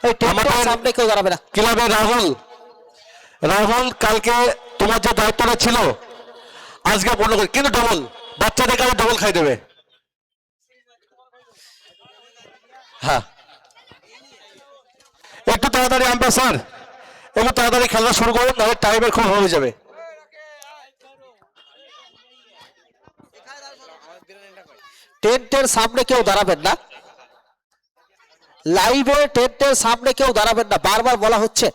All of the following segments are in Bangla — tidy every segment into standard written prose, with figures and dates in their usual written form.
এই টেন্টের সামনে কেউ দাঁড়াবে না। ক্লাবে রাহুল, রাহুল কালকে তোমার যে দায়িত্বটা ছিল আজকে পূর্ণ করে, কিন্তু ডবল বাচ্চাদেরকে আমি ডবল খাই দেবে। হ্যাঁ, একটু তাড়াতাড়ি আম্পায়ার স্যার, একটু তাড়াতাড়ি খেলা শুরু করুন, নাহলে টাইমের খুব হয়ে যাবে। টেন্টের সামনে কেউ দাঁড়াবেন না, লাইভে টেন্টের সামনে কেউ দাঁড়াবেন না, বারবার বলা হচ্ছে।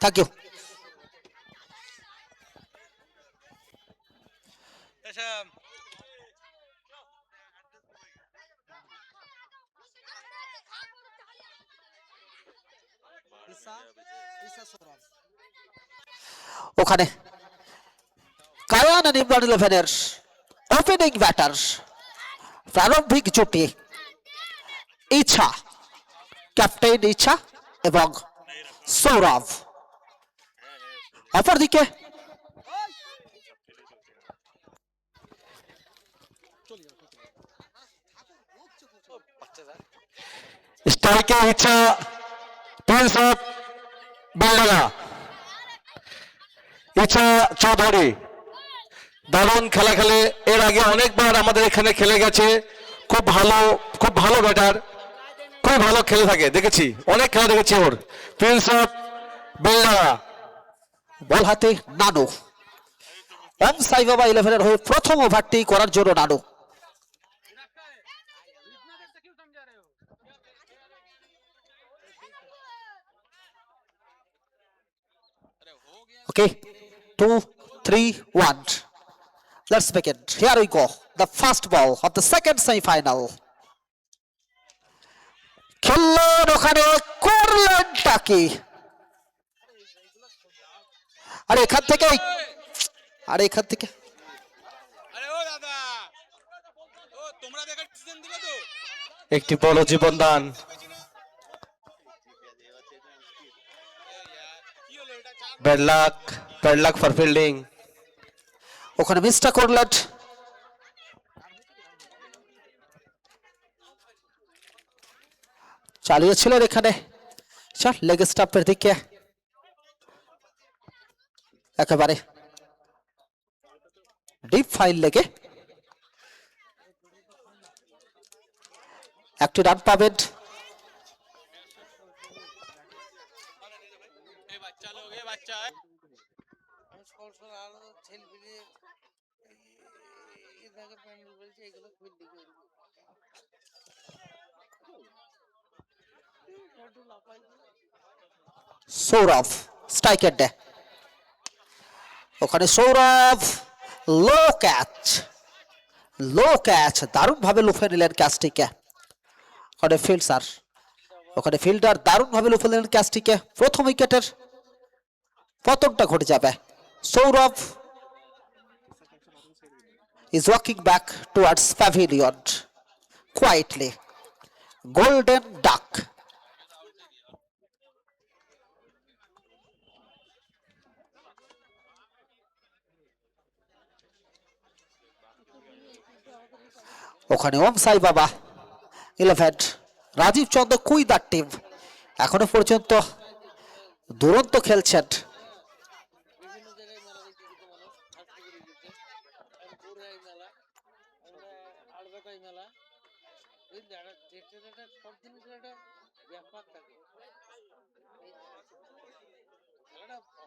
Thank you. ওখানে কায়ান নিম্ন 11-এর ওপেনিং ব্যাটার প্রারম্ভিক জুটি ইচ্ছা, ক্যাপ্টেন ইচ্ছা এবং সৌরভ। অপরদিকে স্ট্রাইকে ইচ্ছা, প্রিন্স অফ বেলডাঙ্গা ইচ্ছা চৌধুরী দারুণ খেলা খেলে, এর আগে অনেকবার আমাদের এখানে খেলে গেছে, খুব ভালো ব্যাটার, খুব ভালো খেলে থাকে, দেখেছি অনেক খেলা দেখেছি ওর। প্রিন্স অফ বেলডাঙ্গা বল হাতে নানু। ওম সাই বাবা 11-এর হয়ে প্রথম ওভারটি করার জন্য নানু। Okay, 2, 3, 1. Let's begin. Here we go. The first ball of the second semi-final. খেললেন ওখানে, করলেনটা কি? আর এখান থেকে একটি বড় জীবন দান। Bad luck for fielding. ওখানে মিসটা করলেন। চালিয়েছিলেন এখানে লেগ স্টাম্পের দিকে, একেবারে ডিপ ফাইল লেগে একটি রান পাবেন। সৌরভ স্ট্রাইকের ডে, ওখানে সৌরভ লো ক্যাচ, দারুণ ভাবে লুফে নিলেন ক্যাচটিকে। ওখানে ফিল্ডার দারুণ ভাবে লুফে নিলেন ক্যাচটিকে। প্রথম উইকেটের পতনটা ঘটে যাবে। Sourav is walking back towards pavilion quietly. Golden duck. ওখানে ওম সাই বাবা 11, রাজীব চন্দ্র কুইদার টিম এখনো পর্যন্ত দুরন্ত খেলছেন।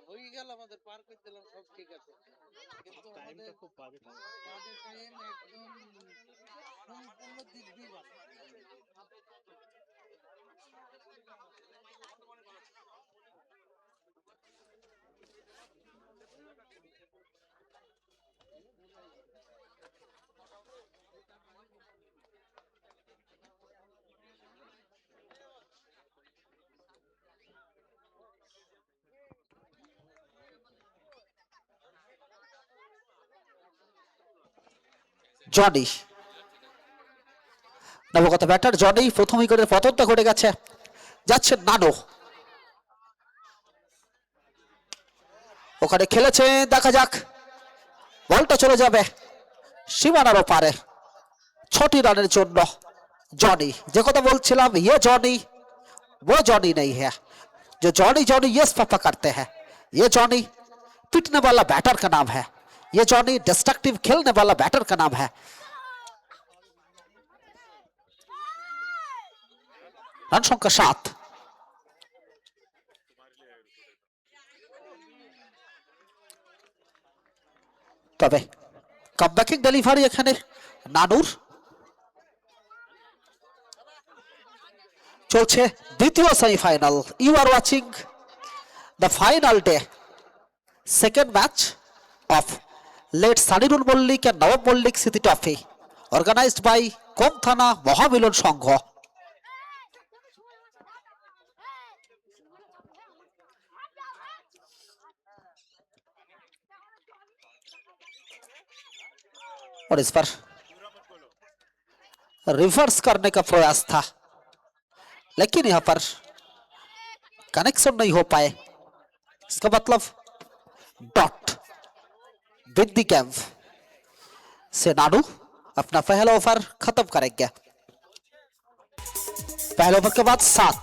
হয়ে গেল আমাদের পার করে দিলাম, সব ঠিক আছে, কিন্তু আমাদের খুব বাজে টাইম, একদম সম্পূর্ণ দিক দিয়ে বাজে। জনি নবগত ব্যাটার, জনি প্রথম উইকেটের পতনটা ঘটে গেছে। যাচ্ছে নানো, ওখানে খেলেছে, দেখা যাক বলটা চলে যাবে সীমানার ওপারে। 6টি রানের জন্য जॉनी, যে কথা বলছিলাম, ये जॉनी वो जॉनी नहीं है जो जॉनी जॉनी यस पापा करते हैं। ये जॉनी पिटने वाला बैटर का नाम है, ये जॉनी डिस्ट्रक्टिव खेलने वाला बैटर का नाम है। रन संख्या 7। তবে কামব্যাকিং ডেলিভারি এখানে নানুর। চলছে দ্বিতীয় semifinal. You are watching the final day, second match of late Sanirul Mallick and Nawab Mallick Smriti trophy, organised by Komthana Mahamilan Sangha. और इस पर रिवर्स करने का प्रयास था, लेकिन यहां पर कनेक्शन नहीं हो पाए। इसका मतलब डॉट विद द कैम्प से नाडू अपना पहला ओवर खत्म करेंगे। पहले ओवर के बाद 7।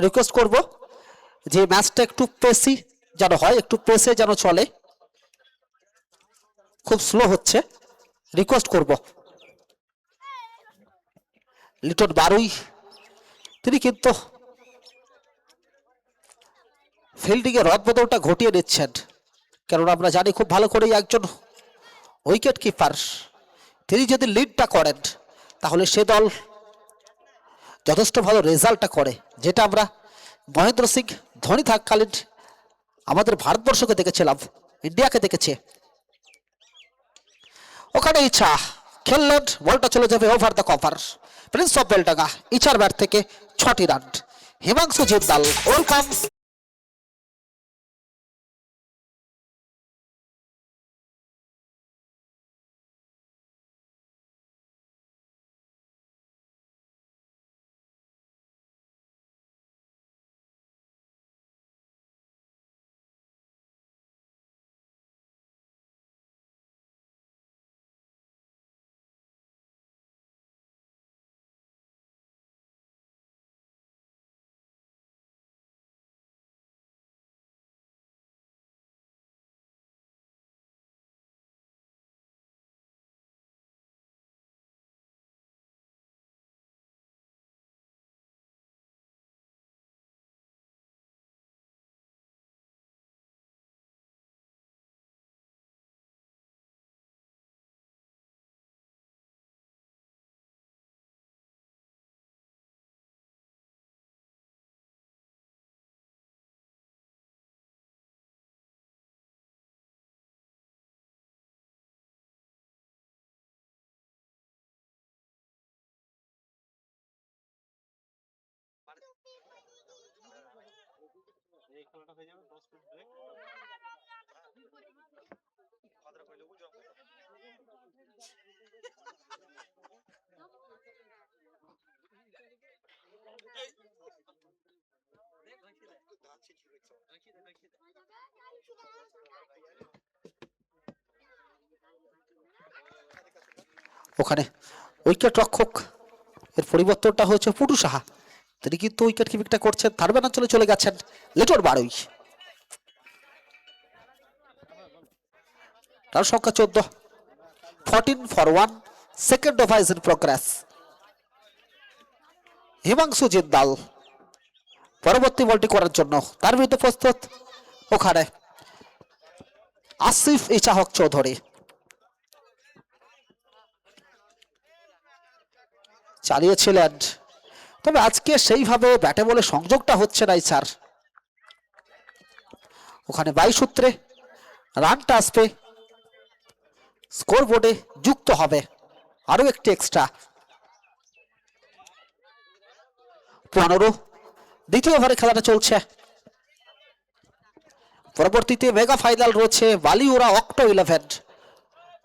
রিকোয়েস্ট করব যে ম্যাচটা একটু পেসি যেন হয়, একটু পেসে যেন চলে, খুব স্লো হচ্ছে, রিকোয়েস্ট করব। লিটন বারুই তিনি কিন্তু ফিল্ডিং এর রদবদলটা ঘটিয়ে নিচ্ছেন, কারণ আমরা জানি খুব ভালো করেই একজন উইকেট কিপার তিনি যদি লিডটা করেন তাহলে সে দল যথেষ্ট ভালো রেজাল্টটা করে, যেটা আমরা মহেন্দ্র সিং ধোনি থাককালীন আমাদের ভারতবর্ষকে দেখেছিলাম, ইন্ডিয়াকে দেখেছে। ওখানে ইচ্ছা খেললেন, বলটা চলে যাবে over the cover. Prince of Beldanga ইচ্ছার ব্যাট থেকে 6টি রান। হিমাংশু জিন্দাল ওয়েলকাম। ওখানে উইকেট রক্ষক এর পরিবর্তনটা হয়েছে পুটু সাহা, তিনি কিন্তু উইকেট কিপিংটা করছেন। থার্ড অঞ্চলে চলে গেছেন লিটন বারুই। রান সংখ্যা 14, 14 for 1, second over is in progress. Himanshu Jindal পরবর্তী বলটি করার জন্য তার বিরুদ্ধে প্রস্তুত। ওখানে আসিফ ইচাহক চৌধুরী চালিয়েছিলেন, তবে আজকে সেইভাবে ব্যাটে বলে সংযোগটা হচ্ছে না স্যার। ওখানে 22 সূত্রে রানটা আসবে স্কোর বোর্ডে যুক্ত হবে আরো একটি এক্সট্রা। 15, দ্বিতীয় ওভারে খেলাটা চলছে। পরবর্তীতে মেগা ফাইনাল রয়েছে বালিউরা অক্টো 11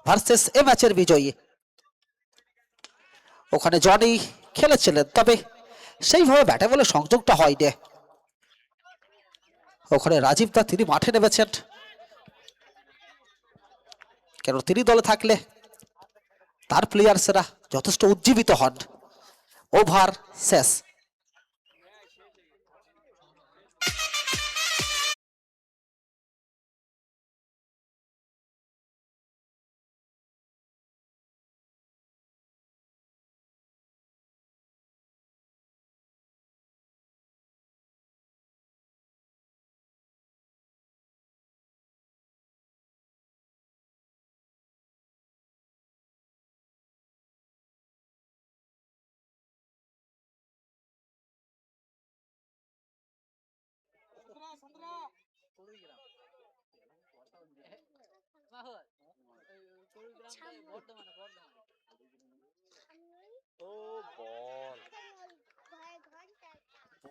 ভার্সেস এ ম্যাচের বিজয়ী। ওখানে জনি খেলেছিলেন, তবে সেইভাবে ব্যাটে বলে সংযোগটা হয়নি। ওখানে রাজীব দা তিনি মাঠে নেমেছেন, কেন তিনি দলে থাকলে তার প্লেয়ার্সরা যথেষ্ট উজ্জীবিত হন। ওভার শেষ।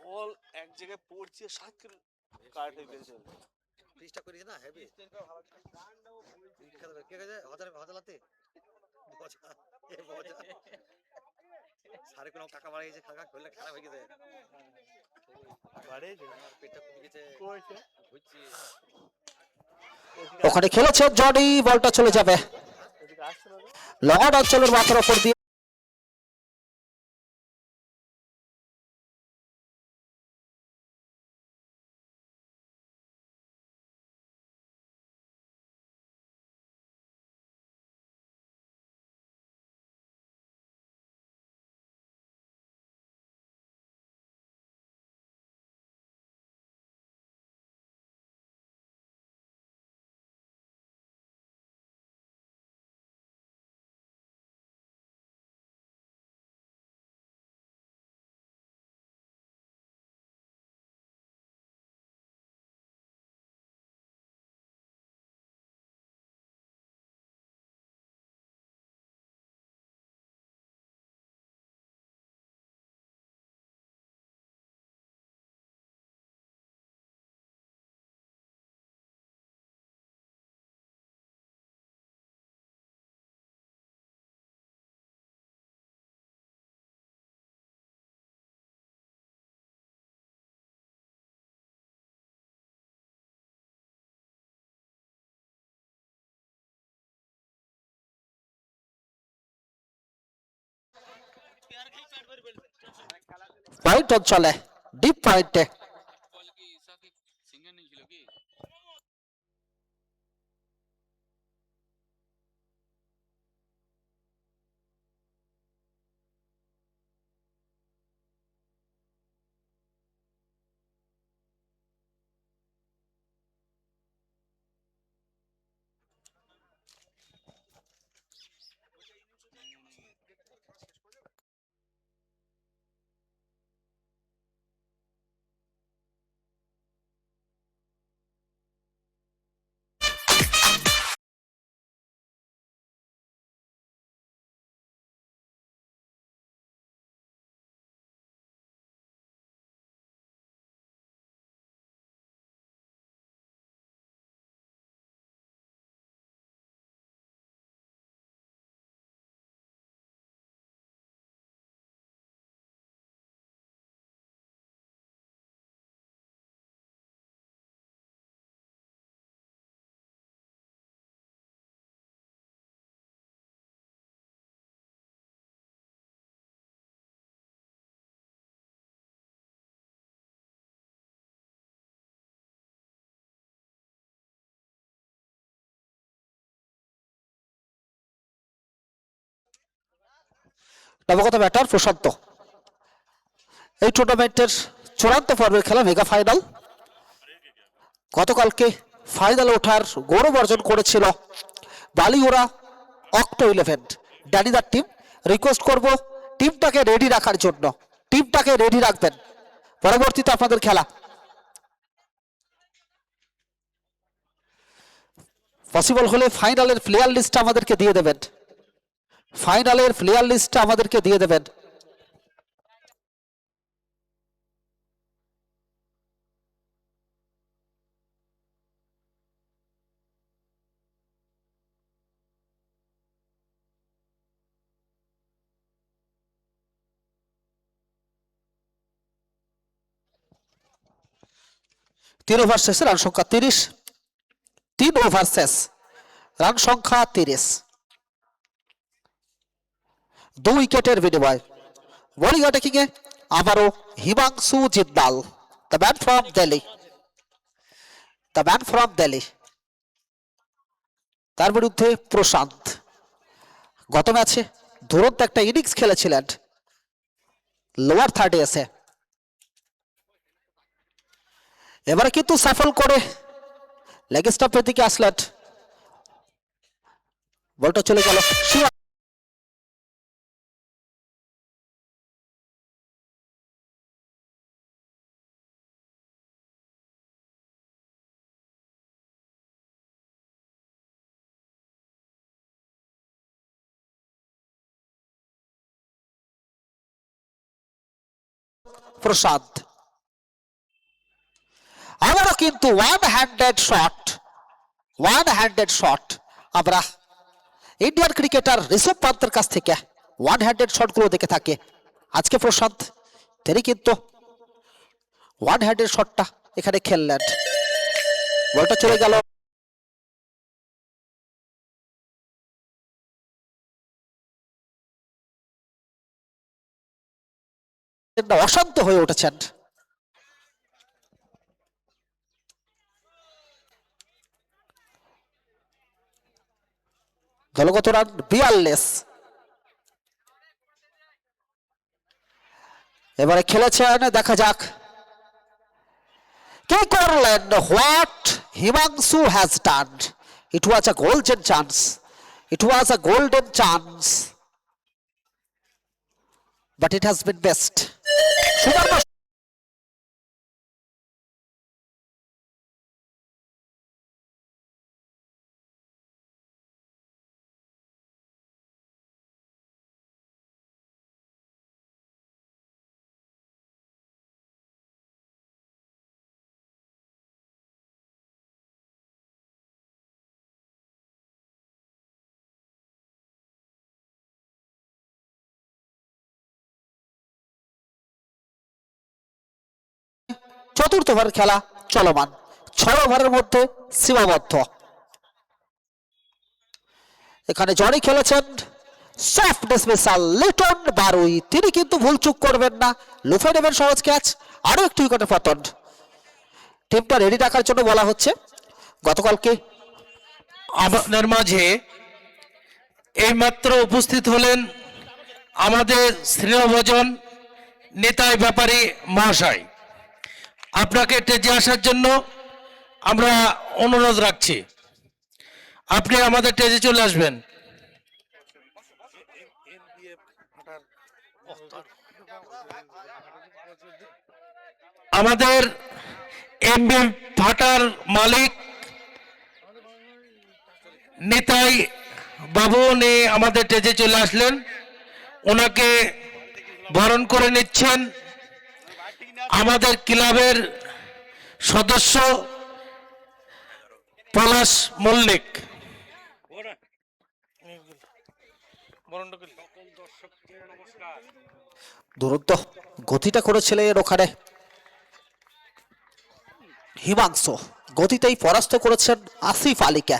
বল এক জায়গায় পড়ছে 7 কিলো কাট হয়ে গেছে। ফ্রিজটা করিস না হেভি কে গেছে হজালাতে সারে কোনো টাকা বাড়িয়েছে খাকা করলে খারাপ হয়ে গেছে পেটটা কমে গেছে বুঝছি। ওখানে খেলেছে জনি, বলটা চলে যাবে লং অঞ্চলের মাথার ওপর দিয়ে। পয়েন্ট অঞ্চলে ডিপ পয়েন্টে নবগত ব্যাটার প্রশান্ত। এই টুর্নামেন্টের চূড়ান্ত পর্বের খেলা মেগা ফাইনাল। গতকালকে ফাইনালে ওঠার গৌরব অর্জন করেছিল বালিউরা অক্টো 11 ড্যানিদার টিম। রিকোয়েস্ট করব টিমটাকে রেডি রাখার জন্য, টিমটাকে রেডি রাখবেন, পরবর্তীতে আপনাদের খেলা। পসিবল হলে ফাইনালের প্লেয়ার লিস্ট আমাদেরকে দিয়ে দেবেন, ফাইনালের প্লেয়ার লিস্ট আমাদেরকে দিয়ে দেবেন। তিন ওভার শেষে রান সংখ্যা 30, 3 ওভার শেষ, রান সংখ্যা 30, 2 উইকেটের বিনিময়। বোলিং অ্যাটাকিং এ আবারও Himanshu Jindal, the man from Delhi, the man from Delhi. তার বিরুদ্ধে প্রশান্ত, গত ম্যাচে দুরন্ত একটা ইনিংস খেলেছিলেন লোয়ার থার্ডে এসে, এবারে কিন্তু সফল করে লেগ স্টাম্পের দিকে আসলেন, বলটা চলে গেল প্রশান্ত। আবারও কিন্তু one handed shot, one handed shot. আমরা ইন্ডিয়ান ক্রিকেটার ঋষভ পান্তের কাছ থেকে ওয়ান হ্যান্ডেড শটগুলো দেখে থাকে, আজকে প্রশান্ত তিনি কিন্তু ওয়ান হ্যান্ডেড শটটা এখানে খেললেন, বলটা চলে গেল অশান্ত হয়ে উঠেছেন। দলগত রান 42। এবারে খেলেছেন, দেখা যাক কে করলেন। What Himanshu has done, it was a golden chance, it was a golden chance, but it has been best. চতুর্থ ওভারের খেলা চলমান, 6 ওভারের মধ্যে সীমাবদ্ধ। এখানে জনি খেলেছেন সফট ডিসমিসাল, লিটন বারুই তিনি কিন্তু ভুল চুক করবেন না, লুফে নেবেন সহজ ক্যাচ, আরো একটি উইকেটের পতন। টিমটা রেডি রাখার জন্য বলা হচ্ছে। গতকালকে আপনার মাঝে এইমাত্র উপস্থিত হলেন আমাদের স্নেহভোজন নেতাই ব্যাপারী মহাশয়, আপনাকে টেজে আসার জন্য আমরা অনুরোধ রাখছি, আপনি আমাদের টেজে চলে আসবেন। আমাদের এমবি ভাটার মালিক নিতাই বাবু উনি আমাদের টেজে চলে আসলেন, ওনাকে বরণ করে নিচ্ছেন আমাদের ক্লাবের সদস্য পলাশ মল্লিক। দুরন্ত গতিটা করেছিলেন ওখানে হিমাংশু, গতিতেই পরাস্ত করেছেন আসিফ আলীকে।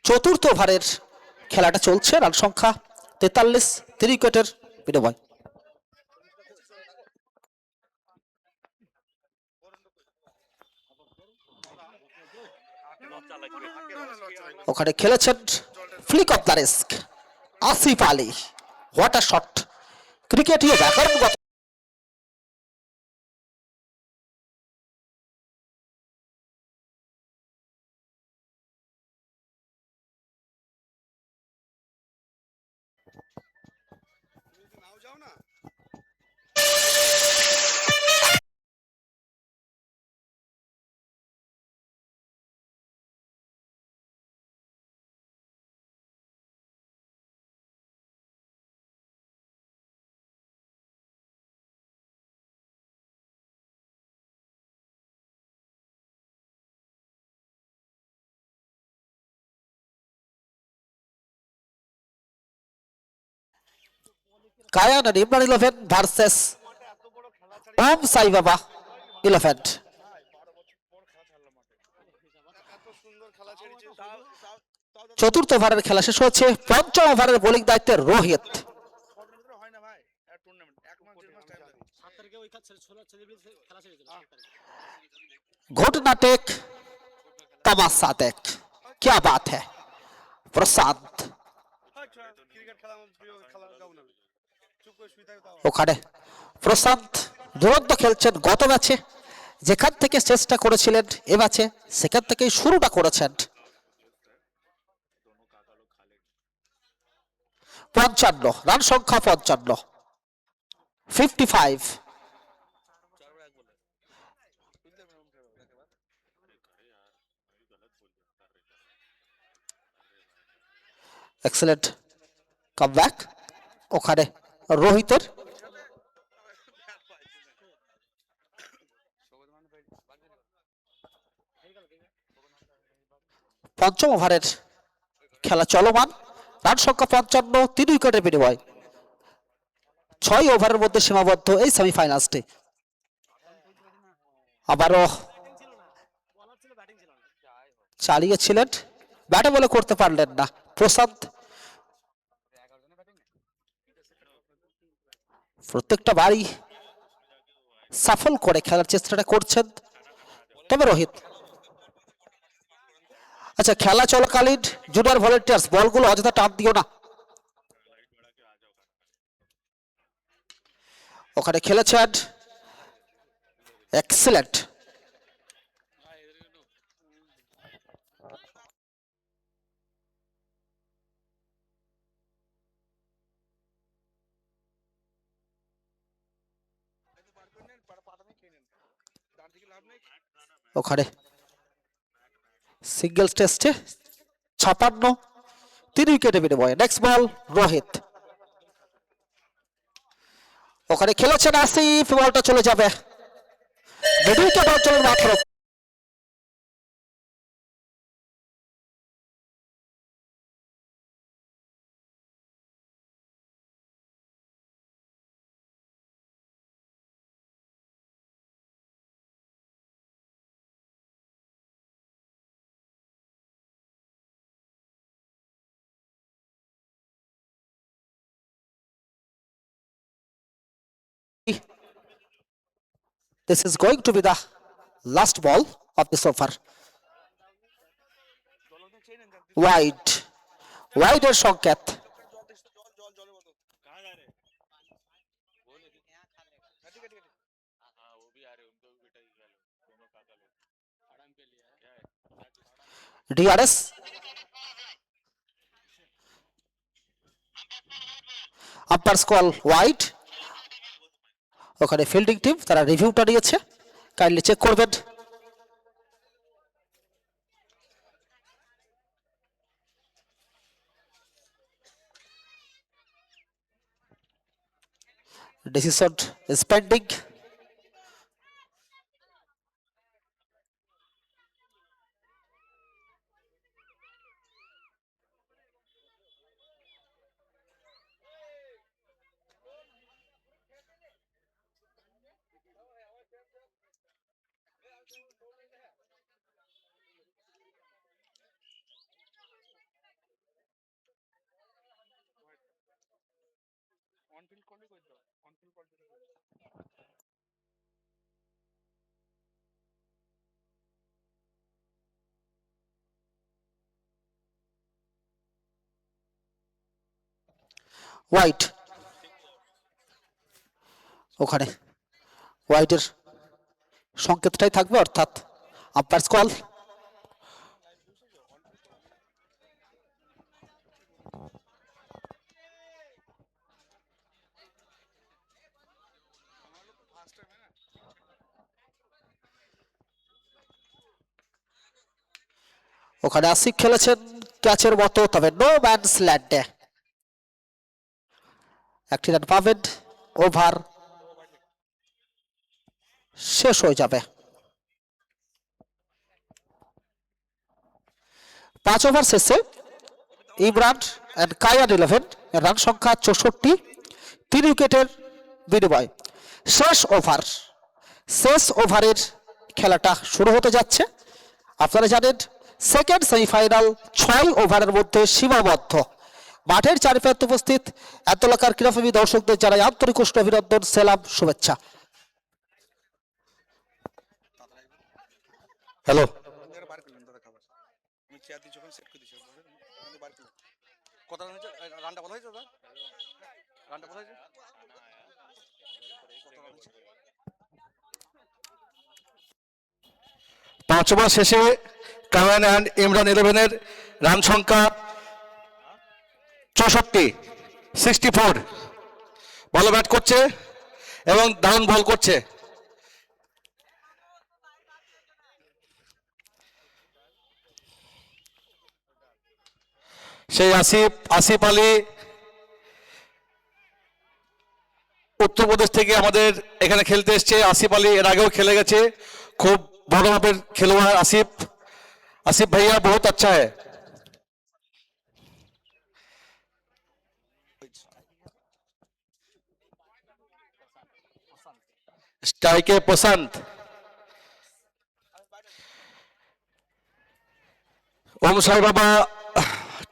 চতুর্থ ওভারের খেলাটা চলছে, রান সংখ্যা 43, 3 উইকেটের বিনিময়। ওখানে খেলেছেন flick off the wrist Asif Ali, what a shot. ক্রিকেটীয় ব্যাকরণগত কায়ান আর ইমরান 11 ভার্সেস ওম সাই বাবা 11। চতুর্থ ওভারের খেলা শেষ হচ্ছে। পঞ্চম ওভারের বোলিং দায়িত্বে রোহিত। घुटना टेक तमाशा देख, क्या बात है प्रशांत। ওখানে প্রশান্ত দুরন্ত খেলছেন। গত ম্যাচে যেখান থেকে চেষ্টা করেছিলেন এ ম্যাচে সেখান থেকেই শুরুটা করেছেন। 55 রান সংখ্যা 55, 55। এক্সেলেন্ট কামব্যাক ওখানে রোহিতের। পঞ্চম ওভারের খেলা চলমান। রান সংখ্যা 55, 3 উইকেটের বিনিময়। 6 ওভারের মধ্যে সীমাবদ্ধ এই সেমিফাইনালসটি। আবারও চালিয়েছিলেন, ব্যাটে বলে করতে পারলেন না প্রশান্ত। প্রত্যেকটা বাড়ি সফল করে খেলার চেষ্টাটা করছেন তবে রোহিত। আচ্ছা, খেলা চলাকালীন জুনিয়র ভলেন্টিয়ার্স বলগুলো অযথা টান দিও না। ওখানে খেলেছেন এক্সেলেন্ট। ওখানে সিঙ্গেলস টেস্টে 56, 3 উইকেটে বিনিময়ে। নেক্সট বল রোহিত। ওখানে খেলেছেন আসিফ, বলটা চলে যাবে মিড উইকেট অঞ্চলের মাত্র। This is going to be the last ball of this over. Wide, wide এর সংকেত। DRS umpire call wide. ওখানে ফিল্ডিং টিম তারা রিভিউটা নিয়েছে, কাইন্ডলি চেক করবেন। Decision is pending. ওয়াইড, ওখানে ওয়াইডের সংকেতটাই থাকবে, অর্থাৎ আম্পায়ার্স কল। ওখানে আসিফ খেলেছেন ক্যাচের মতো, তবে নো ম্যানস ল্যান্ডে। একটি রান পাবেন, ওভার শেষ হয়ে যাবে। 5 ওভার শেষে ইমরান এন্ড কায়ান 11, রান সংখ্যা 64, 3 উইকেটের বিনিময়। শেষ ওভারের খেলাটা শুরু হতে যাচ্ছে। আপনারা জানেন সেকেন্ড সেমিফাইনাল 6 ওভারের মধ্যে সীমাবদ্ধ। মাঠের চারিপাশে উপস্থিত এত এলাকার ক্রীড়াপ্রেমী দর্শকদের জানাই আন্তরিক উষ্ণ অভিনন্দন, সেলাম, শুভেচ্ছা। হ্যালো, পাঁচ ওভার শেষে কামাইন অ্যান্ড ইমরান ইলেভেনের রান সংখ্যা 64। ভালো ব্যাট করছে এবং দারুণ বল করছে। সেই আসিফ আলী উত্তরপ্রদেশ থেকে আমাদের এখানে খেলতে এসছে। আসিফ আলী এর আগেও খেলে গেছে, খুব বড় মাপের খেলোয়াড় আসিফ भैया बहुत अच्छा है। স্ট্রাইকে প্রশান্ত। ওম সাই বাবা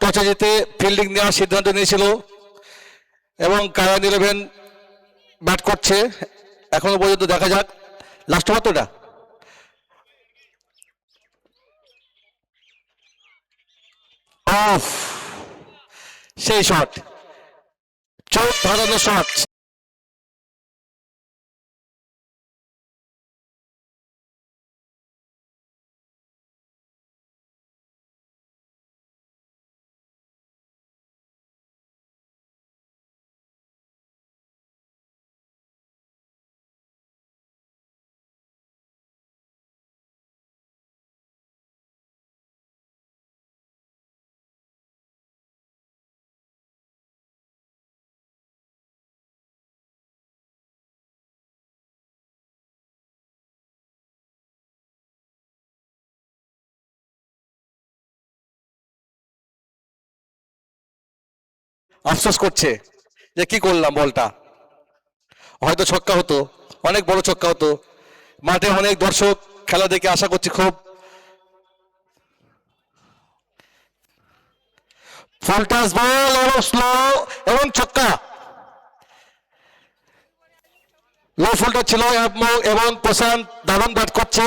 টসে জিতে ফিল্ডিং নেওয়ার সিদ্ধান্ত নিয়েছিল এবং কায়ান ইলেভেন ব্যাট করছে। এখনো পর্যন্ত দেখা যাক লাস্ট ওভার তো এটা। অফ, সেই শট, চোখ ধাঁধানো শট। আফসোস করছে যে কি করলাম, বলটা হয়তো ছক্কা হতো, অনেক বড় ছক্কা হতো। মাঠে অনেক দর্শক খেলা দেখে আশা করছি খুব। ফুল টাচ বল এবং স্লো এবং ছক্কা। লো ফুলটা ছিল এবং প্রশান্ত দারুণ ব্যাট করছে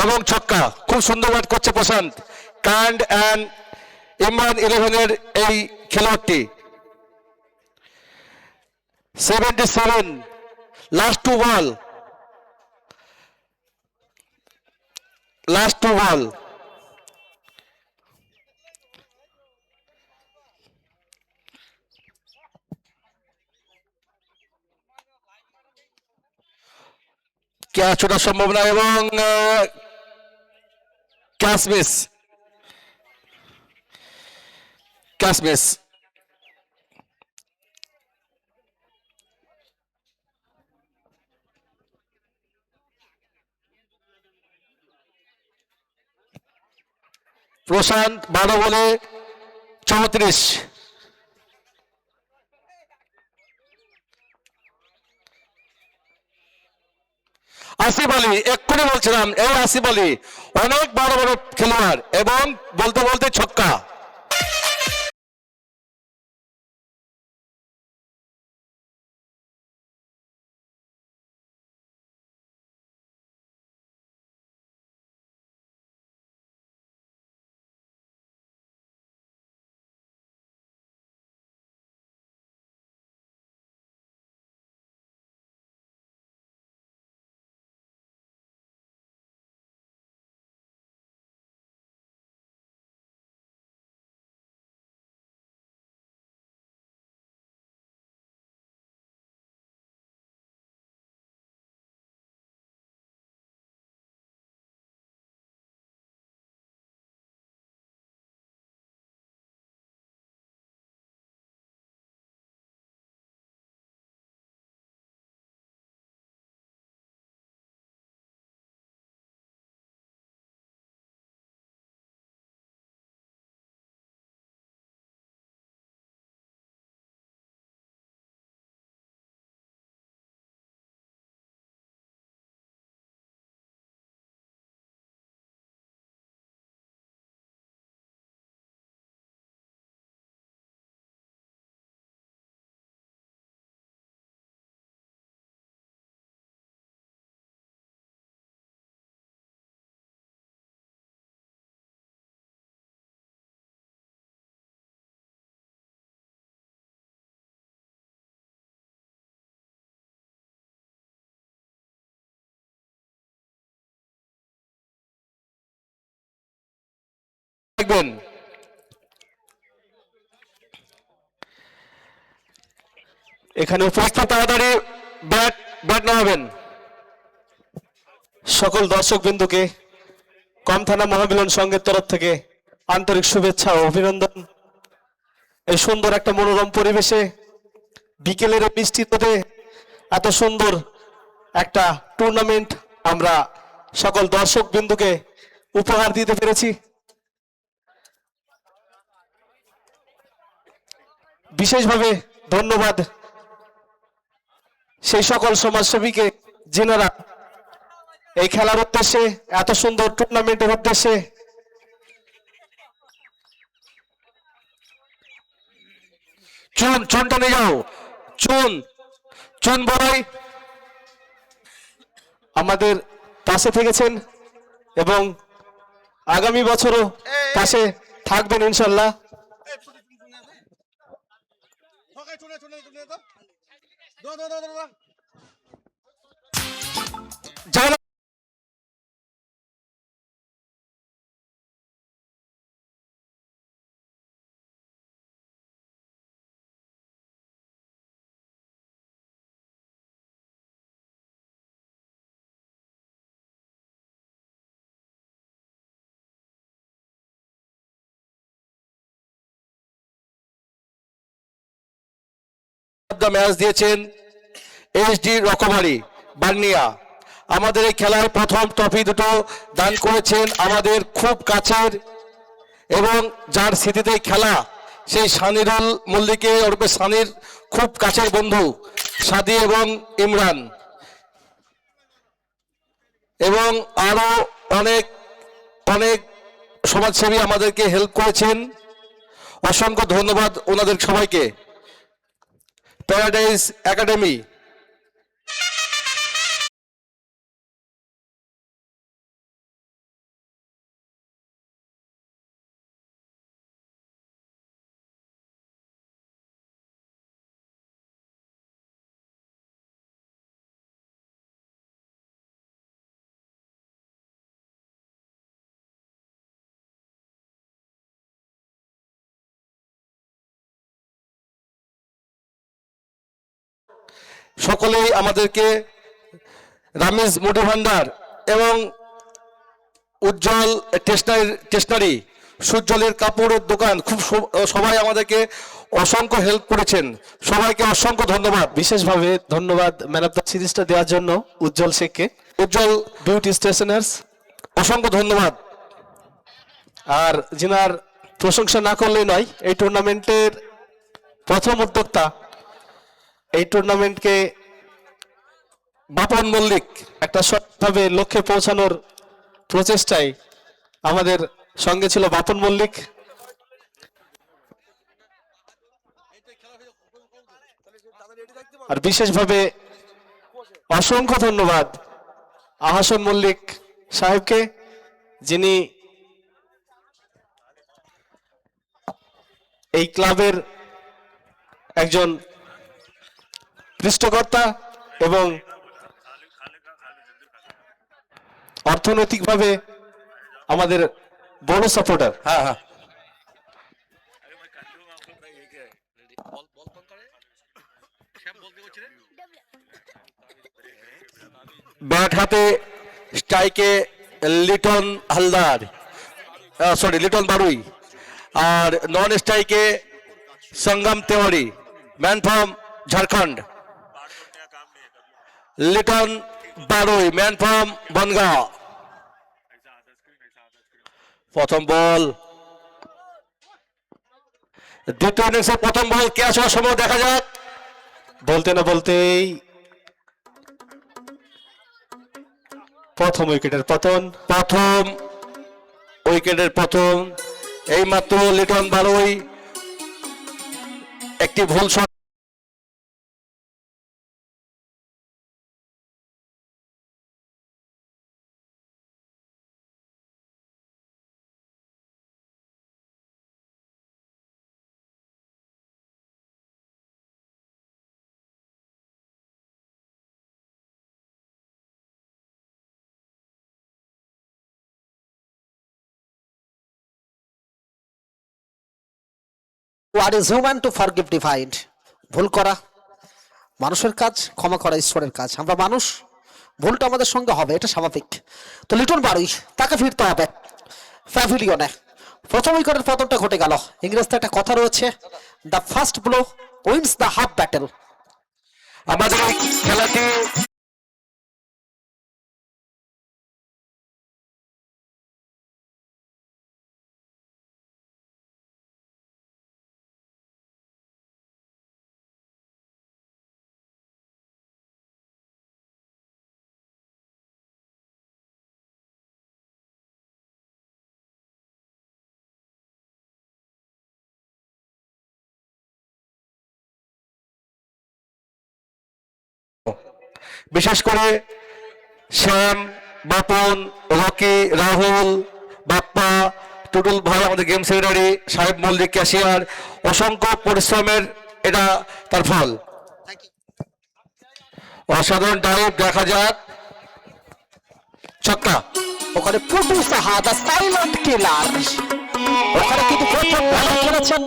এবং ছক্কা, খুব সুন্দর ব্যাট করছে প্রশান্ত। কায়ান অ্যান্ড ইমরান ইলেভেনের এই খেলোয়াড়টি 77, লাস্ট টু বল। ক্যাচ ছোটার সম্ভাবনা এবং ক্যাচ মিস। প্রশান্ত 12 বলে 34। আসিফ আলী, এক্ষুনি বলছিলাম এই আসিফ আলী অনেক বড় বড় খেলোয়াড় এবং বলতে বলতে ছক্কা। রাখবেন। এখানে উপস্থিত তাড়াতাড়ি ব্যাট ব্যাট নামাবেন। সকল দর্শক বিন্দুকে কমথানা মহামিলন সংঘের তরফ থেকে আন্তরিক শুভেচ্ছা ও অভিনন্দন। এই সুন্দর একটা মনোরম পরিবেশে বিকেলের এই বৃষ্টি রোদে এত সুন্দর একটা টুর্নামেন্ট আমরা সকল দর্শক বিন্দুকে উপহার দিতে পেরেছি। বিশেষভাবে ধন্যবাদ সেই সকল সমাজসেবীকে যিনারা এই খেলার উদ্দেশ্যে, এত সুন্দর টুর্নামেন্টের উদ্দেশ্যে চুন চুনটা নিয়ে যাও, চুন চুন বড়াই আমাদের পাশে থেকেছেন এবং আগামী বছরও পাশে থাকবেন ইনশাল্লাহ। যারা ম্যাচ দিয়েছেন এসডি রকমারি বার্নিয়া। আমাদের এই খেলায় প্রথম ট্রফি দুটো দান করেছেন আমাদের খুব কাছের এবং যার স্মৃতিতে খেলা সেই সানিরুল মল্লিকে ওরফে সানির খুব কাছের বন্ধু সাদি এবং ইমরান, এবং আরো অনেক অনেক সমাজসেবী আমাদেরকে হেল্প করেছেন। অসংখ্য ধন্যবাদ ওনাদের সবাইকে। প্যারাডাইস একাডেমি সকলেই আমাদেরকে রামেশ মুঠি ভান্ডার এবং উজ্জ্বল টেস্টনারি সুজ্জ্বলের কাপড়ের দোকান খুব সবাই আমাদেরকে অসংখ্য হেল্প করেছেন। সবাইকে অসংখ্য ধন্যবাদ। বিশেষভাবে ধন্যবাদ ম্যান অফ দ্য সিরিজটা দেওয়ার জন্য উজ্জ্বল শেখকে, উজ্জ্বল বিউটি স্টেশনার্স। অসংখ্য ধন্যবাদ। আর যিনার প্রশংসা না করলেই নয়, এই টুর্নামেন্টের প্রথম উদ্যোক্তা, এই টুর্নামেন্টকে বাপন মল্লিক একটা সৎভাবে লক্ষ্যে পৌঁছানোর প্রচেষ্টায় আমাদের সঙ্গে ছিল বাপন মল্লিক। আর বিশেষভাবে অসংখ্য ধন্যবাদ আহাসন মল্লিক সাহেবকে, যিনি এই ক্লাবের একজন পৃষ্ঠকর্তা এবং অর্থনৈতিকভাবে আমাদের বড় সাপোর্টার। হ্যাঁ হ্যাঁ ব্যাট হাতে স্ট্রাইকে লিটন হালদার, সরি লিটন বারুই, আর নন স্ট্রাইকে Sangam Tewari, man from Jharkhand. Liton Barui, man from Bongaon. প্রথম বল, দ্বিতীয় ইনিংসের প্রথম বল ক্যাচ হওয়ার সময় দেখা যাক। বলতে না বলতেই প্রথম উইকেটের পতন। প্রথম উইকেটের পতন। এইমাত্র লিটন বারুই একটি ভুল shot what is human two forgive divine? ভুল করা মানুষের কাজ, ক্ষমা করা ঈশ্বরের কাজ। আমরা মানুষ, ভুলটা আমাদের সঙ্গে হবে, এটা স্বাভাবিক। তো লিটন বারুই, তাকে ফিরতে হবে প্যাভিলিয়নে। প্রথম উইকেটের পতনটা ঘটে গেল। ইংরেজতে একটা কথা রয়েছে, the first blow wins the half battle. আমাদের এই খেলাটি বিশেষ করে শ্যাম, বাপন, রকি, রাহুল, বাপ্পা, টুটুল ভাই, আমাদের গেম সেক্রেটারি সাহেব, মল্লিক ক্যাশিয়ার, অসংখ্য পরিশ্রমের এটা তার ফল। অসাধারণ ডাইভ দেখা যাক, ছক্কা। ওখানে Putu Saha, the silent killer, ওখানে কিন্তু প্রথম ভালো খেলেছেন।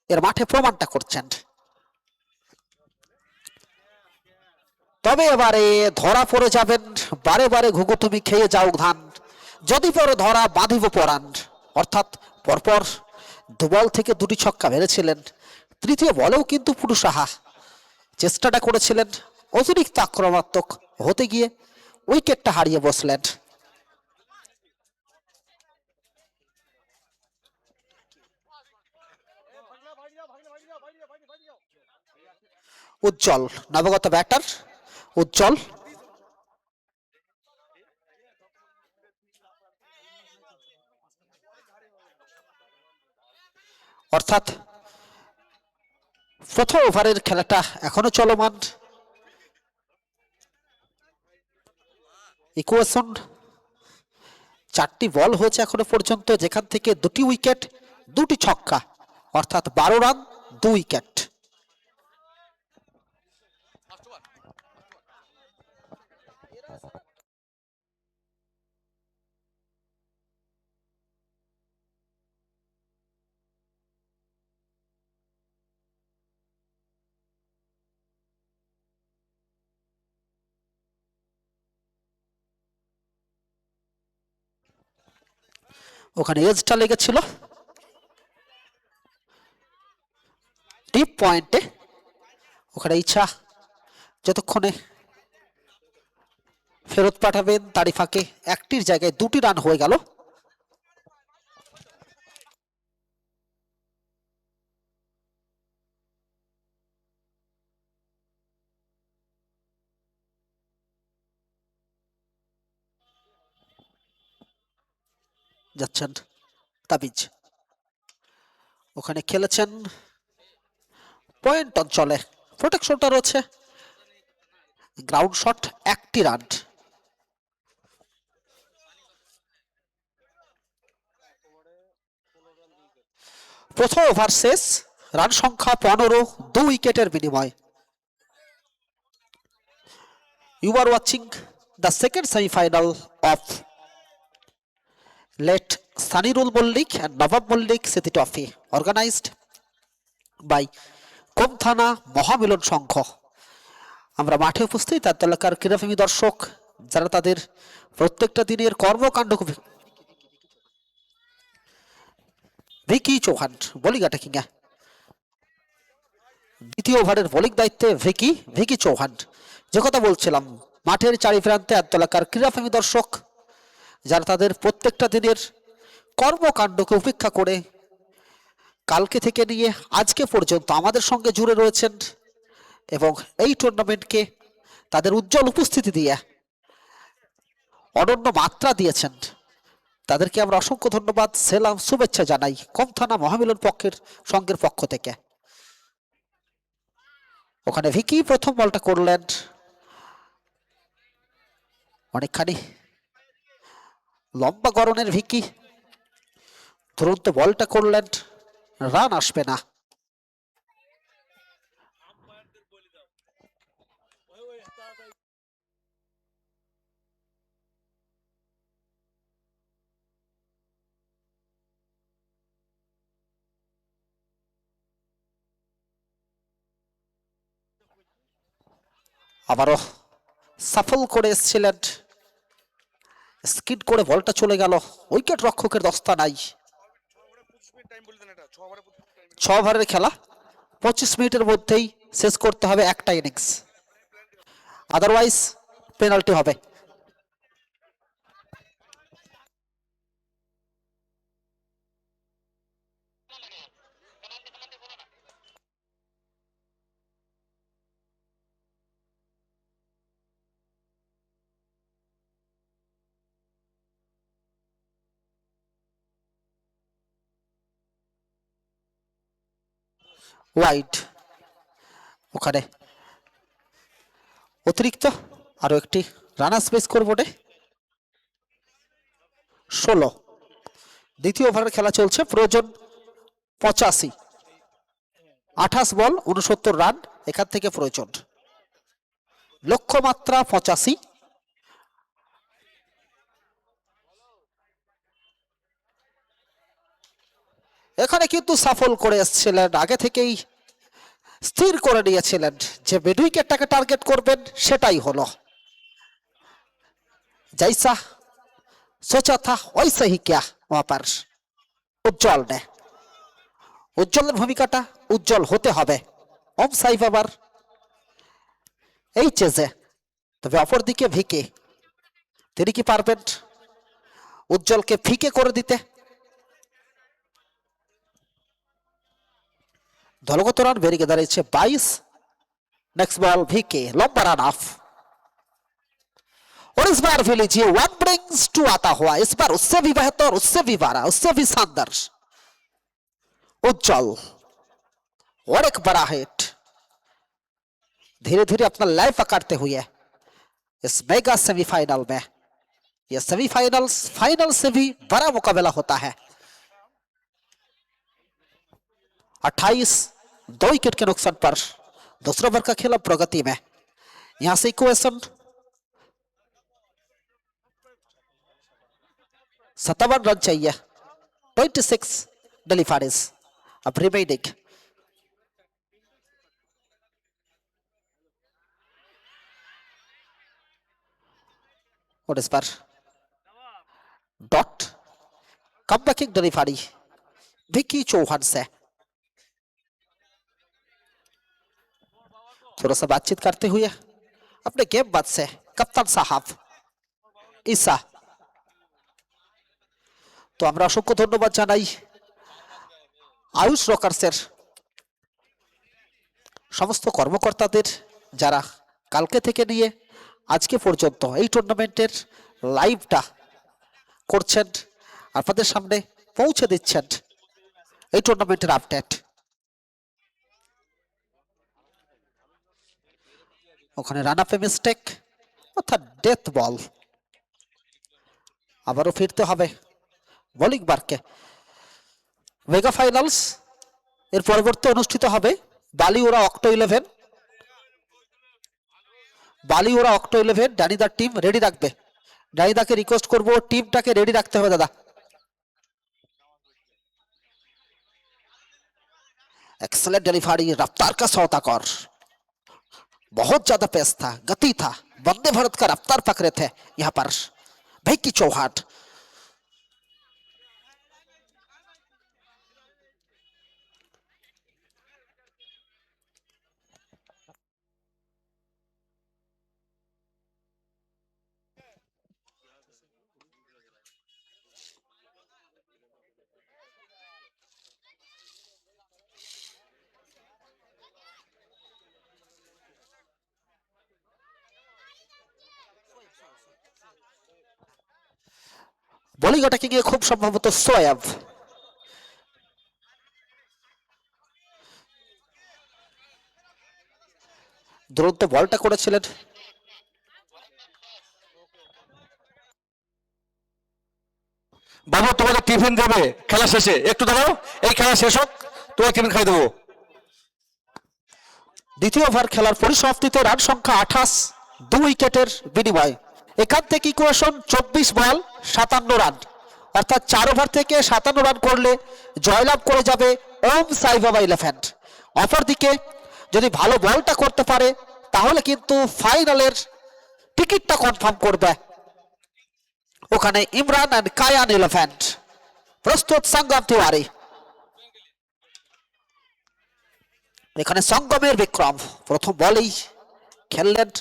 এর মাঠে প্রমাণটা করছেন। তবে এবারে ধরা পড়ে যাবেন, বারে বারে ঘুঘু তুমি খেয়ে যাও ধান, যদি পরে ধরা বাঁধিব পরাণ। অর্থাৎ পরপর দুবল থেকে দুটি ছক্কা মেরেছিলেন, তৃতীয় বলেও কিন্তু পুটু সাহা চেষ্টাটা করেছিলেন, অতিরিক্ত আক্রমণাত্মক হতে গিয়ে উইকেটটা হারিয়ে বসলেন। উজ্জ্বল নবাগত ব্যাটার উজ্জ্বল, অর্থাৎ প্রথম ওভারের খেলাটা এখনো চলমান। ইকুয়েশন 4টি বল হয়েছে এখনো পর্যন্ত, যেখান থেকে 2টি উইকেট 2টি ছক্কা, অর্থাৎ 12 রান 2 উইকেট। ওখানে এজটা লেগেছিল ডিপ পয়েন্টে, ওখানে ইচ্ছা যতক্ষণে ফেরত পাঠাবেন তারই ফাঁকে একটির জায়গায় 2টি রান হয়ে গেল। যাচ্ছেন তাবিজ, ওখানে খেলেছেন পয়েন্ট অঞ্চলে, প্রোটেকশনটা রয়েছে, গ্রাউন্ড শট 1টি রান। প্রথম ওভার শেষ, রান সংখ্যা 15, 2 উইকেটের বিনিময়। You are watching the second semifinal of late Sanirul Mallick and Nawab Mallick Smriti trophy, organised by Komthana Mahamilan Sangha. আমরা মাঠে উপস্থিত তার এলাকার ক্রীড়াপ্রেমী দর্শক, যারা তাদের প্রত্যেকটা দিনের কর্মকাণ্ড ভিকি চৌহান বোলিং অ্যাটাকিং, দ্বিতীয় ওভারের বোলিং দায়িত্বে ভিকি চৌহান। যে কথা বলছিলাম, মাঠের চারিপ্রান্তে এলাকার ক্রীড়াপ্রেমী দর্শক, যারা তাদের প্রত্যেকটা দিনের কর্মকাণ্ডকে উপেক্ষা করে কালকে থেকে নিয়ে আজকে পর্যন্ত আমাদের সঙ্গে জুড়ে রয়েছেন এবং এই টুর্নামেন্টকে তাদের উজ্জ্বল উপস্থিতি দিয়ে অনন্য মাত্রা দিয়েছেন, তাদেরকে আমরা অসংখ্য ধন্যবাদ, সেলাম, শুভেচ্ছা জানাই কোমথানা মহামিলন সংঘের পক্ষ থেকে। ওখানে ভিকি প্রথম বলটা করলেন, অনেকখানি লম্বা গড়নের ভিকি দুরন্ত বলটা করলেন, রান আসবে না। আবারও সাফল করে এসেছিলেন, স্কিড করে বলটা চলে গেল, উইকেট রক্ষকের দস্তা নাই। 6 ওভারের খেলা, 25 মিনিটের মধ্যেই শেষ করতে হবে একটা ইনিংস, আদারওয়াইজ পেনাল্টি হবে। ওয়াইড, ওখানে অতিরিক্ত আরো একটি রানার স্পেস করবোর্ডে 16। দ্বিতীয় ওভারের খেলা চলছে, প্রয়োজন 85, 28 বল 69 রান, এখান থেকে প্রয়োজন লক্ষ্যমাত্রা 85। এখানে কিন্তু সফল করে এসেছিলেন, আগে থেকেই স্থির করে নিয়েছিলেন যে মিড উইকেটটাকে টার্গেট করবেন, সেটাই হলো। जैसा सोचा था वैसे ही किया वहां पर उज्जवल ने। উজ্জ্বলের ভূমিকাটা উজ্জ্বল হতে হবে ওম সাইফ আবার এই চেজে, তবে অপরদিকে ভিকে, তিনি কি পারবেন উজ্জ্বলকে ফিকে করে দিতে? দলগত রান বেরিয়ে দাঁড়িয়েছে 22। नेक्स्ट बॉल ভিকে, लंबा रन ऑफ और इस बार भी लीजिए 1 ब्रिंग्स 2 आता हुआ, इस बार उससे भी बेहतर, उससे भी बड़ा, उससे भी शानदार उज्जवल और एक बड़ा हिट धीरे धीरे अपना लाइफ पकड़ते हुए इस मेगा सेमीफाइनल में ये सेमीफाइनल्स फाइनल से भी बड़ा मुकाबला होता है। 28 2 विकेट के नुकसान पर दूसरा ओवर का खेल अब प्रगति में। यहां से इक्वेशन 57 रन चाहिए। 26 डिलीवरीज अब रिमेनिंग। और इस पर डॉट कमबैकिंग डिलीवरी विकी चौहान से। थोड़ा सा बातचीत करते हुए अपने गेम बाद से कप्तान साहब ईसा, तो আমরা অসংখ্য ধন্যবাদ জানাই আয়ুষ রকার্সের সমস্ত কর্মকর্তাদের যারা কালকে থেকে নিয়ে আজকে পর্যন্ত এই টুর্নামেন্টের লাইভটা করছেন, আপনাদের সামনে পৌঁছে দিচ্ছেন এই টুর্নামেন্টের আপডেট। ওখানে রান আপে মিস্টেক অর্থাৎ ডেথ বল। আবারও ফিরতে হবে বোলিং বারকে। মেগা ফাইনালস এর পরবর্তী অনুষ্ঠিত হবে বালিউরা অক্টো 11। বালিউরা অক্টো 11 ডানিদার টিম রেডি রাখবে। ডানিদাকে রিকোয়েস্ট করব টিমটাকে রেডি রাখতে হবে দাদা। एक्सलेंट डिलीवरी, रफ्तार का सौदागर, बहुत ज्यादा पेस था, गति था, वंदे भारत का रफ्तार पकड़े थे यहाँ पर विकी चौहान। বোলিং অ্যাটাকিং এ খুব সম্ভবত সোয়েব। দুরন্ত বলটা করেছিলেন। বাবু তোমাদের টিফিন দেবে খেলা শেষে, একটু দাঁড়াও, এই খেলা শেষ হোক, তোমার টিফিন খাই দেবো। দ্বিতীয় ওভার খেলার পরিসমাপ্তিতে রান সংখ্যা 28, 2 উইকেটের বিনিময়। এখান থেকে ইকুয়েশন 24 বল 57 রান, অর্থাৎ 4 ওভার থেকে 57 রান করলে জয়লাভ করে যাবে ওম সাই বাবা ইলেভেন্ট। অপরদিকে যদি ভালো বলটা করতে পারে তাহলে কিন্তু ফাইনালের টিকিটটা কনফার্ম করবে। ওখানে ইমরান এন্ড কায়ান ইলেভেন্ট। প্রস্তুত সংগ্রাম তিওয়ারি। এখানে সঙ্গমের বিক্রম প্রথম বলেই খেললেন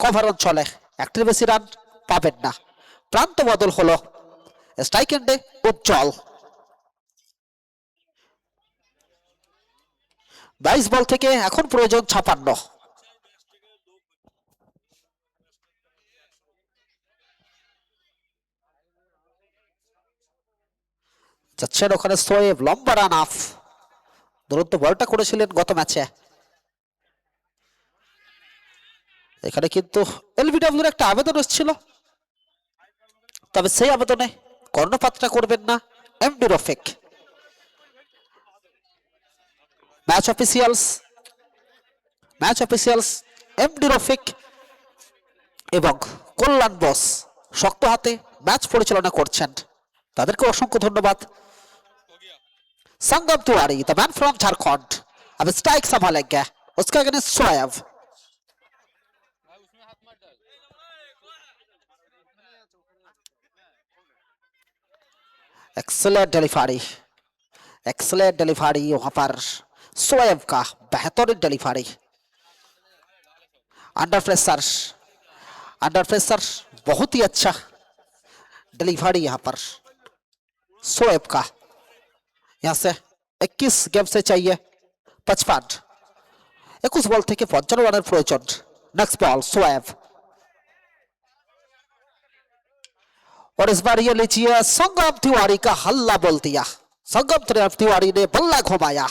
কভার অঞ্চলে, একটির বেশি রান পাবেন না। প্রান্ত বদল হলো, স্ট্রাইক এন্ডে উজ্জ্বল। 22 বল থেকে এখন প্রয়োজন 56। যাচ্ছেন ওখানে সোয়েব, লম্বা রান আফ। দুরন্ত বলটা করেছিলেন গত ম্যাচে। এখানে কিন্তু এলবিডব্লিউর একটা আবেদন এসেছিল, তবে সেই আবেদনে কর্ণপাতটা করবেন না MD Rafiq. Match officials MD Rafiq এবং কল্যাণ বোস শক্ত হাতে ম্যাচ পরিচালনা করছেন, তাদেরকে অসংখ্য ধন্যবাদ। Sangam Tiwari, the man from Jharkhand, अब स्ट्राइक संभालेंगे, उसके अगेंस्ट शोएब। एक्सलेंट डिलीवरी वहां पर शोएब का बेहतरीन डिलीवरी। अंडर प्रेशर बहुत ही अच्छा डिलीवरी यहाँ पर शोएब का। यहाँ से 21 गेम से चाहिए 55, 21 बॉल থেকে 55 রানের প্রয়োজন। नेक्स्ट बॉल शोएब, और इस बार ये लीजिए संगम तिवारी का हल्ला बोल दिया। संगम तिवारी ने बल्ला घुमाया।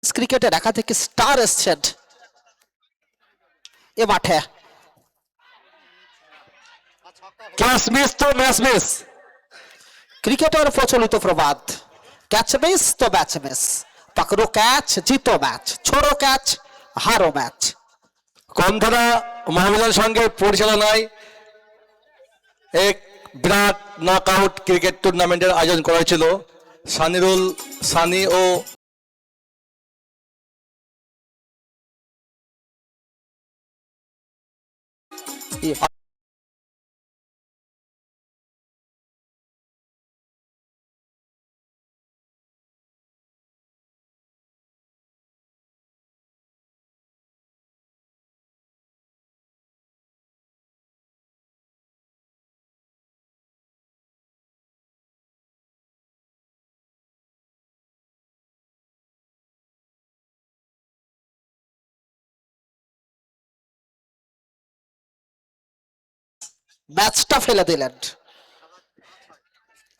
ক্রিকেটের একাধিক স্টার এসছেন এ মাঠে। ক্যাচ মিস তো ম্যাচ মিস। ক্রিকেটের প্রচলিত প্রবাদ, ক্যাচ মিস তো ম্যাচ মিস, पकड़ो कैच जीतो मैच, छोड़ो कैच हारो मैच। কমথানা মহামিলন সংঘের পরিচালনায় এক বিরাট নকআউট ক্রিকেট টুর্নামেন্টের আয়োজন করা হয়েছিল। সানি ও मैचটা ফেলে দিলেন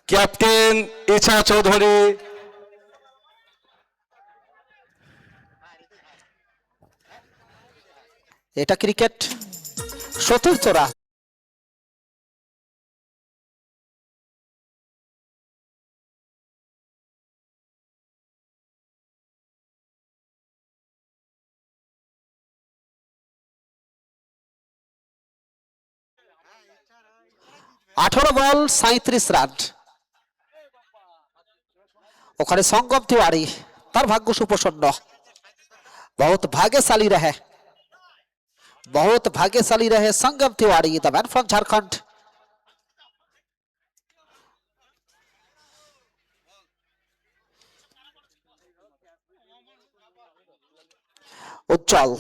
ক্যাপ্টেন ইছা চৌধুরী। এটা ক্রিকেট সতীর্থরা আঠারো বল 37 রান। ওখানে संगम तिवारी তার ভাগ্য সুপ্রসন্ন, बहुत भाग्यशाली रहे Sangam Tiwari, the man from Jharkhand. Ujjwal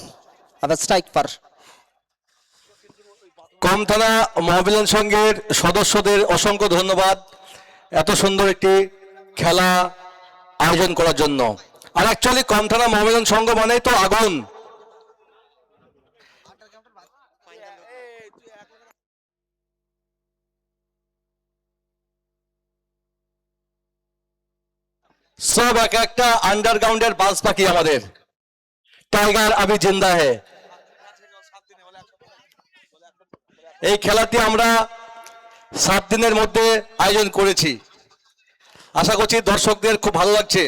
अब स्ट्राइक पर। কমথানা মহামিলন সংঘের সদস্যদের অসংখ্য ধন্যবাদ এত সুন্দর একটি খেলা আয়োজন করার জন্য। আর অ্যাকচুয়ালি কমথানা মহামিলন সংঘ মানেই তো আগুন। সব এক একটা আন্ডারগ্রাউন্ডের বাজ পাখি আমাদের। টাইগার আবি জিন্দা হে। এই খেলাটি আমরা 7 দিনের মধ্যে আয়োজন করেছি। আশা করছি দর্শকদের খুব ভালো লাগছে।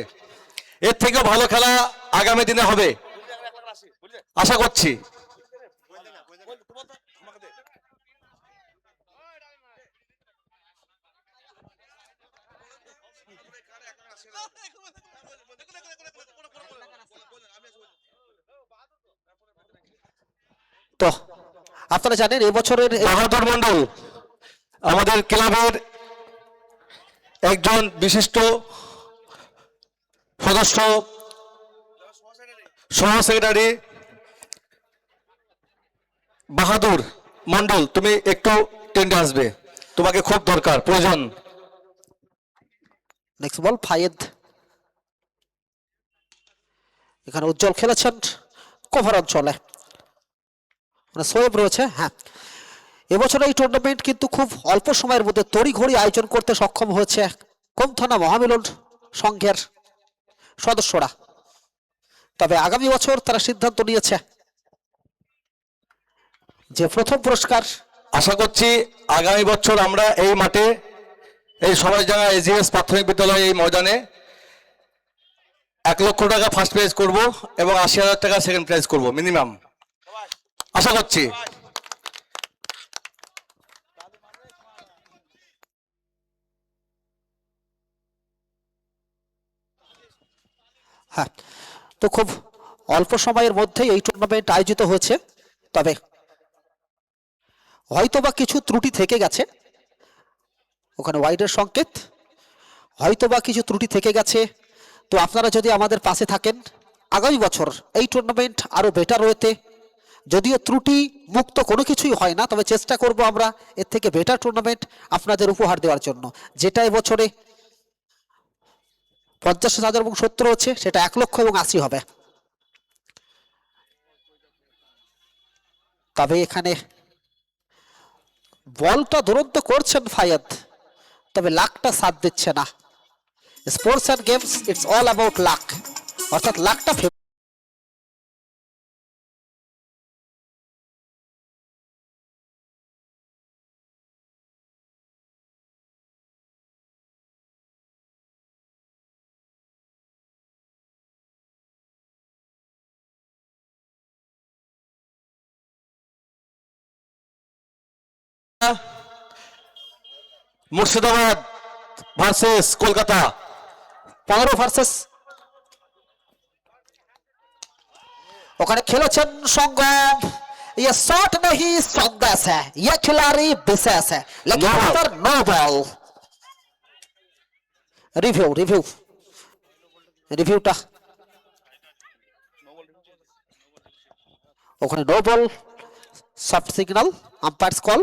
এর থেকেও ভালো খেলা আগামী দিনে হবে আশা করছি। তো আপনারা জানেন এবছরের বাহাদুর মন্ডল আমাদের ক্লাবের একজন বিশিষ্ট সদস্য, সহ সেক্রেটারি। বাহাদুর মন্ডল, তুমি একটু টেন্ডে আসবে, তোমাকে খুব দরকার, প্রয়োজন। নেক্সট বল ফায়েদ, এখানে উজ্জ্বল খেলেছেন কভার অঞ্চলে, মানে সোয়েব রয়েছে। হ্যাঁ, এবছর এই টুর্নামেন্ট কিন্তু খুব অল্প সময়ের মধ্যে তড়িঘড়ি আয়োজন করতে সক্ষম হয়েছে কমথানা মহামিলন সংঘের সদস্যরা। তবে আগামী বছর তারা সিদ্ধান্ত নিয়েছে যে প্রথম পুরস্কার, আশা করছি আগামী বছর আমরা এই মাঠে, এই সবাইডাঙ্গা এজিএস প্রাথমিক বিদ্যালয় এই ময়দানে 1 লক্ষ টাকা ফার্স্ট প্রাইজ করব এবং 80,000 টাকা সেকেন্ড প্রাইজ করব মিনিমাম, আশা করছি। হ্যাঁ, তো খুব অল্প সময়ের মধ্যে এই টুর্নামেন্ট আয়োজিত হয়েছে। তবে হয়তোবা কিছু ত্রুটি থেকে গেছে, ওখানে ওয়াইডের সংকেত, হয়তোবা কিছু ত্রুটি থেকে গেছে। তো আপনারা যদি আমাদের পাশে থাকেন, আগামী বছর এই টুর্নামেন্ট আরো বেটার হতে, যদিও ত্রুটি মুক্ত কোনো কিছুই হয় না, তবে চেষ্টা করব আমরা এর থেকে বেটার টুর্নামেন্ট আপনাদের উপহার দেওয়ার জন্য। যেটা এবছরে 50,000 এবং 70 হচ্ছে, সেটা 1 লক্ষ এবং 80 হবে। তবে এখানে বলটা দুরন্ত করছেন ফায়াদ, তবে লাকটা সাথ দিচ্ছে না। Sports and games, it's all about lakh. অর্থাৎ লাখটা মুর্শিদাবাদ ভার্সেস কলকাতা। 15 ভার্সেস, ওখানে খেলেছেন সঙ্গম। ये शॉट नहीं संदेश है, ये खिलाड़ी विशेष है, लेकिन No ball. पर नो बॉल। रिव्यू रिव्यू রিভিউটা ওখানে no ball, soft signal, umpire's call.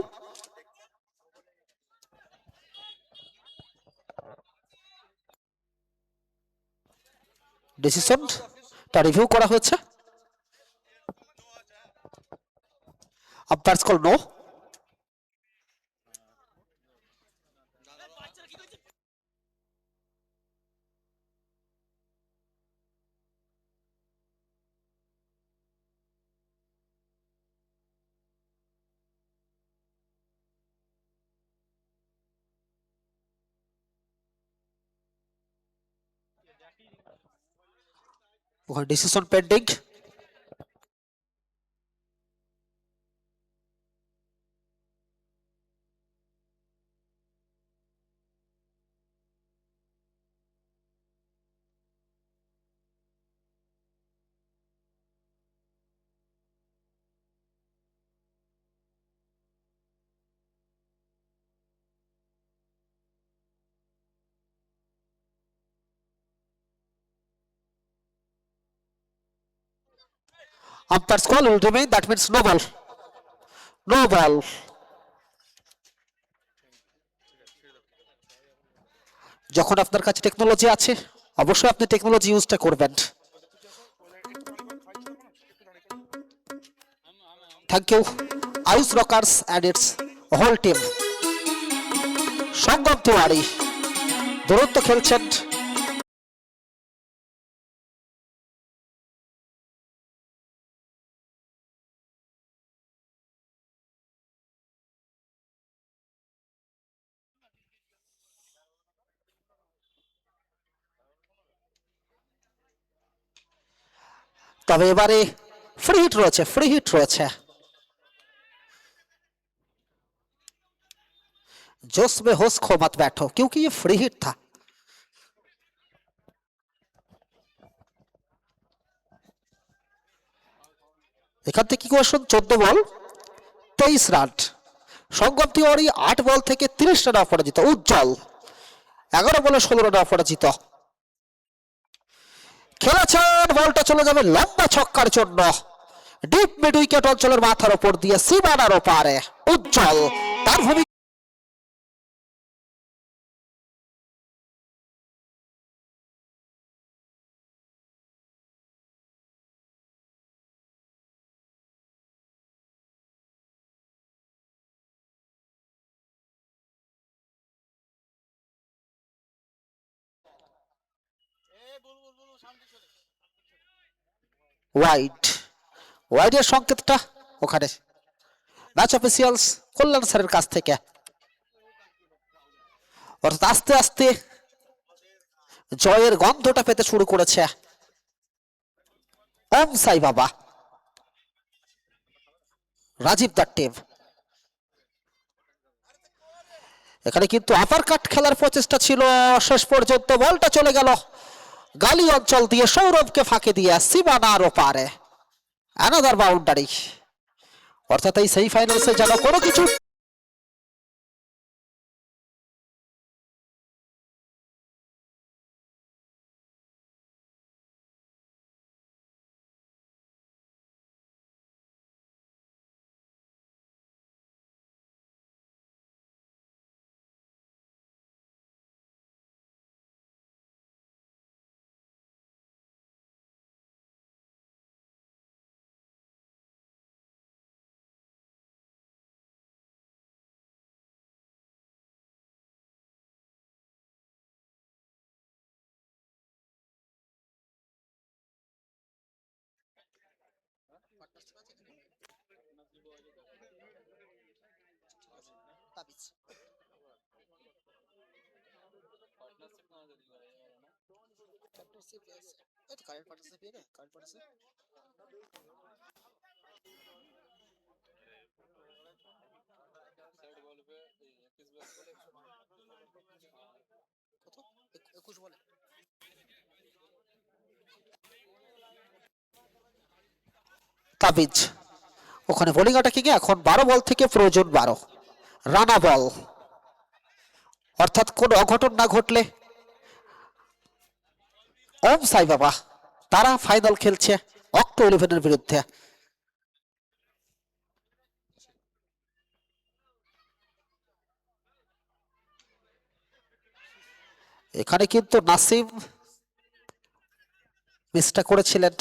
ডিসিশনটা রিভিউ করা হয়েছে, আম্পায়ার্স কল নো। ওখানে decision pending. Umpire's call will remain, that means no ball. No ball. যখন আপনার কাছে টেকনোলজি আছে অবশ্যই আপনি টেকনোলজি ইউজটা করবেন। Thank you Ayush rockers and its whole team. Sangam Tiwari দুরন্ত খেলছেন। তবে এবারে ফ্রি হিট রয়েছে, ফ্রি হিট রয়েছে। जोश में होश खो मत बैठो क्योंकि ये फ्री हिट था। এখান থেকে ইকুয়েশন 14 বল 23 রান। সঙ্গম তিওয়ারি 8 বল থেকে 30 রান অপরাজিত। উজ্জ্বল 11 বলে 16 রান অপরাজিত। খেলেছেন, বলটা চলে যাবে লম্বা ছক্কার জন্য ডিপ মিড উইকেট অঞ্চলের মাথার উপর দিয়ে সীমানার ওপারে। উজ্জ্বল তার ভূমিকা ওয়াইড। ওয়াইডের সংকেতটা ওখানে ম্যাচ অফিসিয়ালস কল্যাণ স্যারের কাছ থেকে, অর্থাৎ আস্তে আস্তে জয়ের গন্ধটা পেতে শুরু করেছে ওম সাই বাবা রাজীব দার টিম। এখানে কিন্তু আপার কাট খেলার প্রচেষ্টা ছিল, শেষ পর্যন্ত বলটা চলে গেল গালি অঞ্চল দিয়ে সৌরভকে ফাঁকে দিয়ে সীমানার ওপারে। অ্যানাদার বাউন্ডারি, অর্থাৎ এই সেমিফাইনালসে যেন কোনো কিছু তাবিজ। Partnership আছে। এটা current partnership है ना? Current partnership? কত? 21 বলে। তাবিজ। ওখানে বোলিং অ্যাটাকিং এ এখন 12 বল থেকে প্রয়োজন 12 রানা বল, অর্থাৎ কোন অঘটন না ঘটলে ওম সাই বাবা তারা ফাইনাল খেলছে অক্টো 11 এর বিরুদ্ধে। এখানে কিন্তু নাসিম মিসটা করেছিলেন,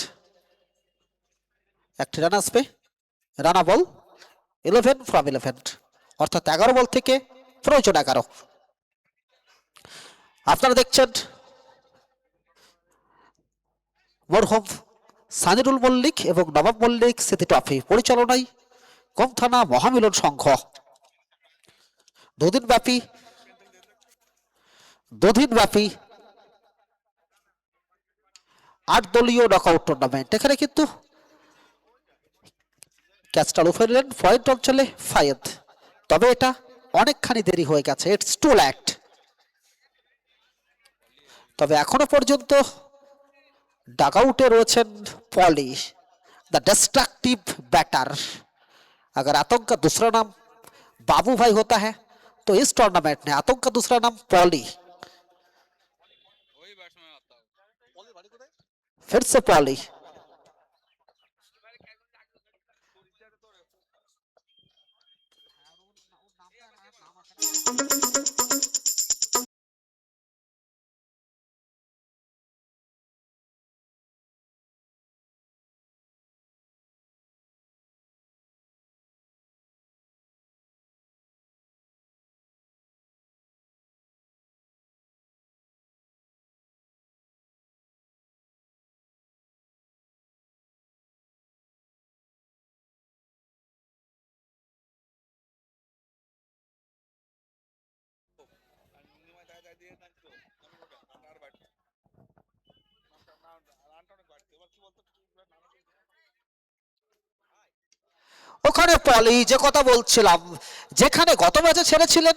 একটি রান আসবে, রানা বল 11 ফ্রম 11, অর্থাৎ 11 বল থেকে প্রয়োজন 11। আপনারা দেখছেন মরহুম সানিরুল মল্লিক এবং নবাব মল্লিক স্মৃতি ট্রফি পরিচালনায় কম থানা মহামিলন সংঘ দুদিনব্যাপী 8 দলীয় নকআউট টুর্নামেন্ট। এখানে কিন্তু ক্যাচটা লুফে নিলেন পয়েন্ট অঞ্চলে ফায়েদ, তবে এটা অনেকখানি দেরি হয়ে গেছে, ইটস টু লেট। তবে এখনো পর্যন্ত ডাগআউটে রয়েছেন पॉली द डिस्ट्रक्टिव बैटर। अगर आतंक का दूसरा नाम बाबू भाई होता है तो इस टूर्नामेंट में आतंक का दूसरा नाम पॉली। फिर से पॉली, ওখানে পলি যে কথা বলছিলাম, যেখানে গত ম্যাচে ছেড়েছিলেন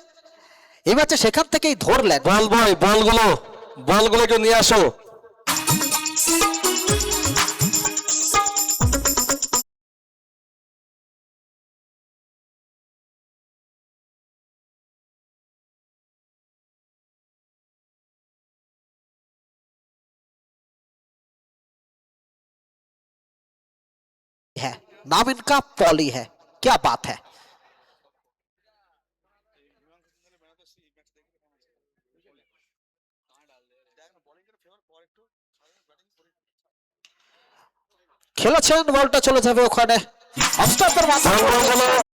এই ম্যাচে সেখান থেকেই ধরলেন। বল বয়, বলগুলো একটু নিয়ে আসো। है नाम इनका पॉली है, क्या बात है। খেলেছেন, বলটা চলে যাবে ওখানে অফ স্টাম্পের মাথায়।